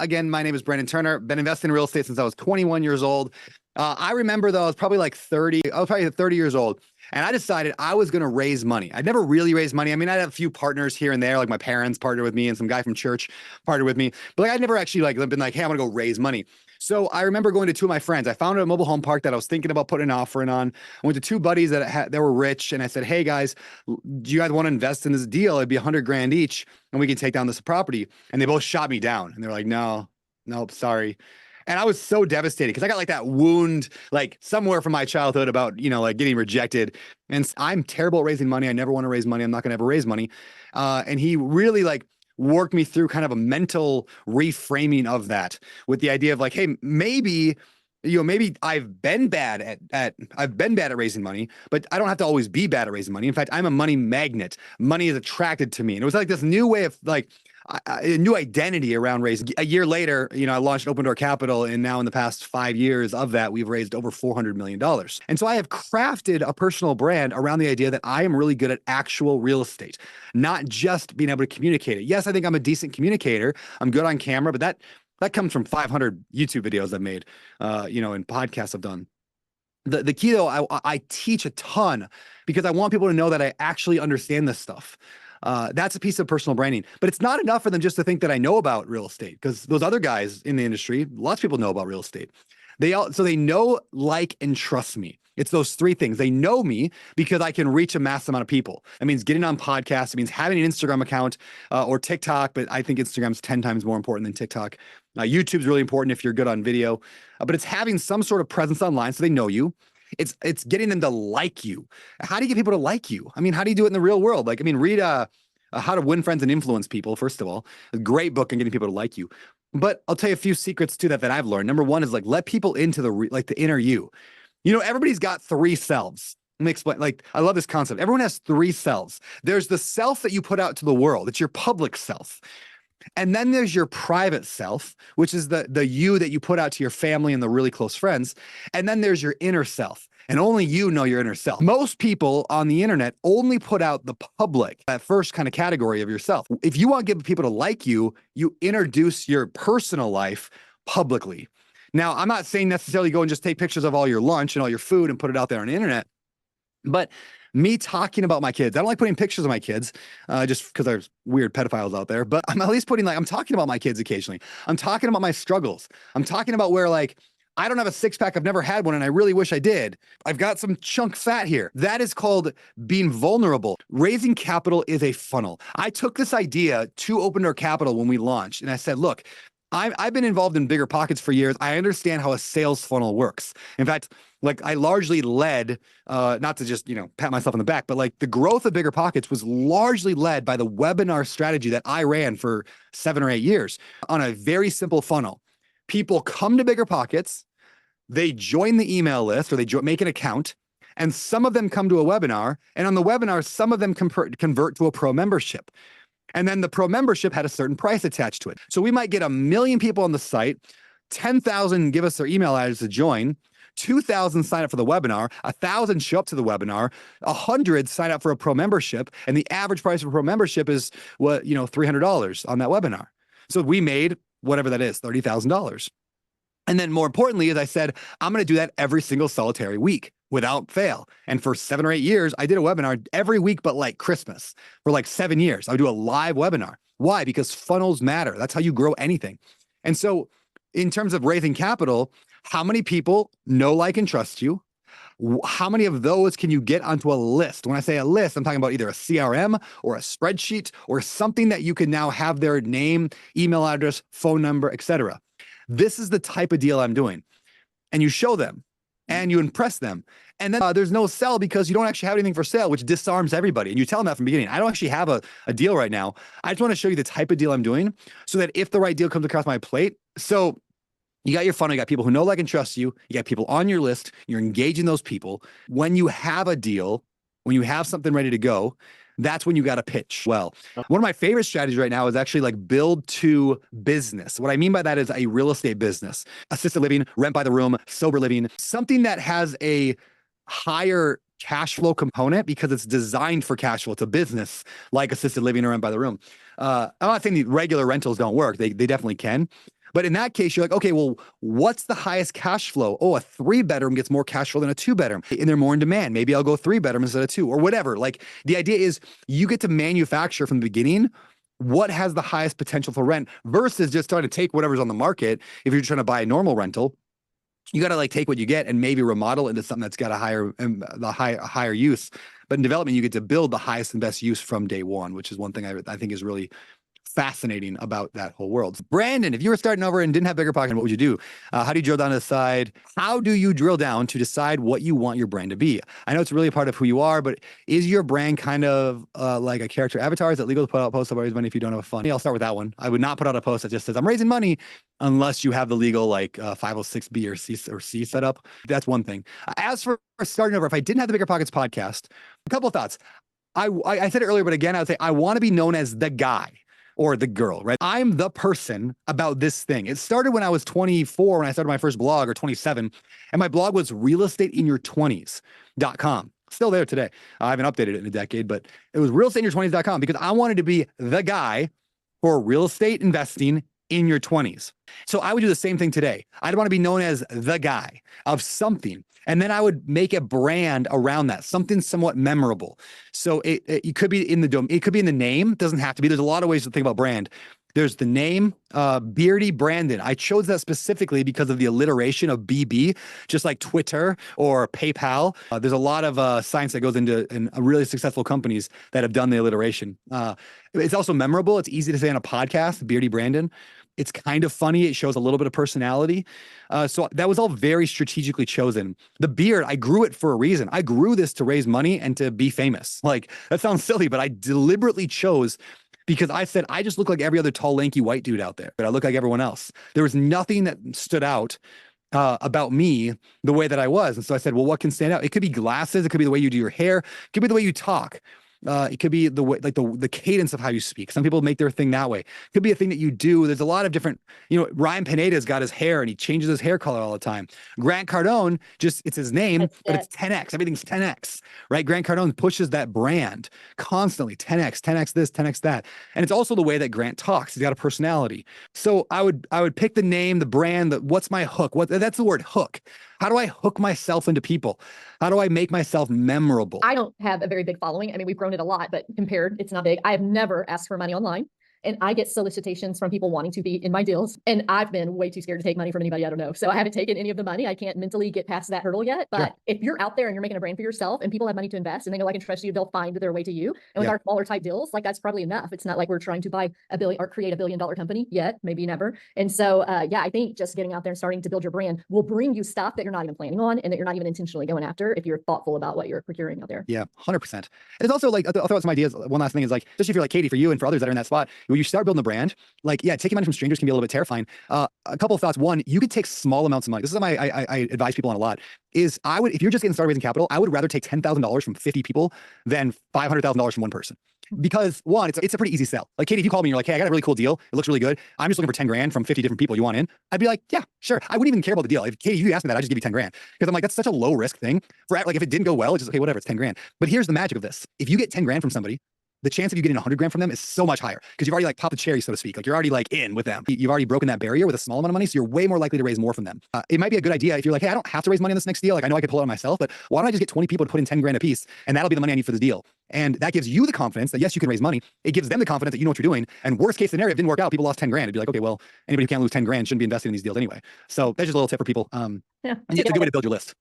Again, my name is Brandon Turner. Been investing in real estate since I was 21 years old. I remember though, I was probably like 30. I was probably 30 years old. And I decided I was going to raise money. I'd never really raised money. I mean, I had a few partners here and there, like my parents partnered with me and some guy from church partnered with me. But like, I'd never actually like been like, hey, I'm going to go raise money. So I remember going to two of my friends. I found a mobile home park that I was thinking about putting an offering on. I went to two buddies that were rich. And I said, hey guys, do you guys want to invest in this deal? It'd be 100 grand each and we can take down this property. And they both shot me down. And they were like, no, nope, sorry. And I was so devastated because I got like that wound, like somewhere from my childhood about, like getting rejected. And I'm terrible at raising money. I never want to raise money. I'm not going to ever raise money. And he really like worked me through kind of a mental reframing of that with the idea of like, hey, maybe I've been bad at raising money, but I don't have to always be bad at raising money. In fact, I'm a money magnet. Money is attracted to me. And it was like this new way of like, a new identity around raising. A year later, I launched Open Door Capital, and now in the past 5 years of that, we've raised over $400 million. And so I have crafted a personal brand around the idea that I am really good at actual real estate, not just being able to communicate it. Yes, I think I'm a decent communicator. I'm good on camera, but that comes from 500 YouTube videos I've made, and podcasts I've done. The key though, I teach a ton because I want people to know that I actually understand this stuff. That's a piece of personal branding, but it's not enough for them just to think that I know about real estate, because those other guys in the industry, lots of people know about real estate. So they know, like, and trust me. It's those three things. They know me because I can reach a mass amount of people. That means getting on podcasts. It means having an Instagram account or TikTok, but I think Instagram's 10 times more important than TikTok. YouTube's really important if you're good on video, but it's having some sort of presence online so they know you. It's getting them to like you. How do you get people to like you? I mean, how do you do it in the real world? Like, I mean, read How to Win Friends and Influence People, first of all. A great book on getting people to like you. But I'll tell you a few secrets to that I've learned. Number one is like, let people into the inner you. Everybody's got three selves. Let me explain. Like, I love this concept. Everyone has three selves. There's the self that you put out to the world. It's your public self. And then there's your private self, which is the you that you put out to your family and the really close friends. And then there's your inner self. And only you know your inner self. Most people on the internet only put out the public, that first kind of category of yourself. If you want to get people to like you, you introduce your personal life publicly. Now, I'm not saying necessarily go and just take pictures of all your lunch and all your food and put it out there on the internet, but me talking about my kids, I don't like putting pictures of my kids just because there's weird pedophiles out there, but I'm at least I'm talking about my kids occasionally. I'm talking about my struggles. I'm talking about where like, I don't have a six pack. I've never had one and I really wish I did. I've got some chunk fat here. That is called being vulnerable. Raising capital is a funnel. I took this idea to Open Door Capital when we launched and I said, look, I've been involved in Bigger Pockets for years. I understand how a sales funnel works. In fact, like I largely led, not to just, pat myself on the back, but like the growth of Bigger Pockets was largely led by the webinar strategy that I ran for 7 or 8 years on a very simple funnel. People come to Bigger Pockets, they join the email list or they make an account, and some of them come to a webinar. And on the webinar, some of them convert to a pro membership. And then the pro membership had a certain price attached to it. So we might get 1 million people on the site, 10,000 give us their email address to join, 2,000 sign up for the webinar, 1,000 show up to the webinar, 100 sign up for a pro membership, and the average price of a pro membership is $300 on that webinar. So we made whatever that is, $30,000. And then more importantly, as I said, I'm going to do that every single solitary week without fail. And for 7 or 8 years, I did a webinar every week, but like Christmas for like 7 years. I would do a live webinar. Why? Because funnels matter. That's how you grow anything. And so in terms of raising capital, how many people know, like, and trust you? How many of those can you get onto a list? When I say a list, I'm talking about either a CRM or a spreadsheet or something that you can now have their name, email address, phone number, etc. This is the type of deal I'm doing. And you show them and you impress them. And then there's no sell because you don't actually have anything for sale, which disarms everybody. And you tell them that from the beginning. I don't actually have a deal right now. I just want to show you the type of deal I'm doing so that if the right deal comes across my plate. So you got your funnel, you got people who know, like, and trust you. You got people on your list. You're engaging those people. When you have a deal, when you have something ready to go, that's when you got to pitch well. One of my favorite strategies right now is actually like build to business. What I mean by that is a real estate business, assisted living, rent by the room, sober living, something that has a higher cash flow component because it's designed for cash flow. It's a business like assisted living or rent by the room. I'm not saying the regular rentals don't work. They definitely can. But in that case, you're like, okay, well, what's the highest cash flow? Oh, a 3-bedroom gets more cash flow than a 2-bedroom, and they're more in demand. Maybe I'll go 3-bedroom instead of 2, or whatever. Like, the idea is you get to manufacture from the beginning what has the highest potential for rent versus just trying to take whatever's on the market. If you're trying to buy a normal rental, you got to like take what you get and maybe remodel into something that's got a higher use. But in development, you get to build the highest and best use from day one, which is one thing I think is really fascinating about that whole world. Brandon, if you were starting over and didn't have bigger pocket, what would you do? How do you drill down to decide? How do you drill down to decide what you want your brand to be? I know it's really a part of who you are, but is your brand kind of like a character avatar? Is it legal to put out posts about raising money if you don't have a fund? I'll start with that one. I would not put out a post that just says I'm raising money unless you have the legal like 506B or C set up. That's one thing. As for starting over, if I didn't have the Bigger Pockets podcast, a couple of thoughts. I said it earlier, but again, I would say I want to be known as the guy or the girl, right? I'm the person about this thing. It started when I was 24, when I started my first blog, or 27, and my blog was realestateinyour20s.com. Still there today. I haven't updated it in a decade, but it was realestateinyour20s.com because I wanted to be the guy for real estate investing in your 20s. So I would do the same thing today. I'd want to be known as the guy of something. And then I would make a brand around that, something somewhat memorable. So it could be in it could be in the name. It doesn't have to be. There's a lot of ways to think about brand. There's the name, Beardy Brandon. I chose that specifically because of the alliteration of BB, just like Twitter or PayPal. There's a lot of science that goes into really successful companies that have done the alliteration. It's also memorable. It's easy to say on a podcast, Beardy Brandon. It's kind of funny. It shows a little bit of personality. So that was all very strategically chosen. The beard, I grew it for a reason. I grew this to raise money and to be famous. Like, that sounds silly, but I deliberately chose because I said, I just look like every other tall, lanky white dude out there, but I look like everyone else. There was nothing that stood out about me the way that I was. And so I said, well, what can stand out? It could be glasses. It could be the way you do your hair. It could be the way you talk. It could be the way, like the cadence of how you speak. Some people make their thing that way. It could be a thing that you do. There's a lot of different, Ryan Pineda's got his hair and he changes his hair color all the time. Grant Cardone, it's his name, but it's 10X. Everything's 10X, right? Grant Cardone pushes that brand constantly. 10X, 10X this, 10X that. And it's also the way that Grant talks. He's got a personality. So I would pick the name, the brand, what's my hook? That's the word hook. How do I hook myself into people? How do I make myself memorable? I don't have a very big following. I mean, we've grown it a lot, but compared, it's not big. I have never asked for money online. And I get solicitations from people wanting to be in my deals. And I've been way too scared to take money from anybody I don't know. So I haven't taken any of the money. I can't mentally get past that hurdle yet. But Sure. If you're out there and you're making a brand for yourself and people have money to invest and they know I can trust you, they'll find their way to you. And with our smaller type deals, like, that's probably enough. It's not like we're trying to buy $1 billion or create $1 billion company yet, maybe never. And so, I think just getting out there and starting to build your brand will bring you stuff that you're not even planning on and that you're not even intentionally going after if you're thoughtful about what you're procuring out there. Yeah, 100%. It's also like, I'll throw out some ideas. One last thing is like, especially if you're like Katie, for you and for others that are in that spot, when you start building a brand, like, taking money from strangers can be a little bit terrifying. A couple of thoughts. One, you could take small amounts of money. This is something I advise people on a lot, is if you're just getting started raising capital, I would rather take $10,000 from 50 people than $500,000 from one person. Because one, it's a pretty easy sell. Like, Katie, if you call me and you're like, hey, I got a really cool deal. It looks really good. I'm just looking for 10 grand from 50 different people. You want in? I'd be like, yeah, sure. I wouldn't even care about the deal. If Katie, you asked me that, I'd just give you 10 grand. Because I'm like, that's such a low risk thing. Like, if it didn't go well, it's just, okay, whatever, it's 10 grand. But here's the magic of this. If you get 10 grand from somebody, the chance of you getting 100 grand from them is so much higher because you've already like popped the cherry, so to speak. Like, you're already like in with them. You've already broken that barrier with a small amount of money. So you're way more likely to raise more from them. It might be a good idea if you're like, hey, I don't have to raise money on this next deal. Like, I know I could pull it on myself, but why don't I just get 20 people to put in 10 grand a piece? And that'll be the money I need for the deal. And that gives you the confidence that yes, you can raise money. It gives them the confidence that you know what you're doing. And worst case scenario, if it didn't work out, people lost 10 grand. It'd be like, okay, well, anybody who can't lose 10 grand shouldn't be investing in these deals anyway. So that's just a little tip for people. Yeah. And it's a good way to build your list for sure.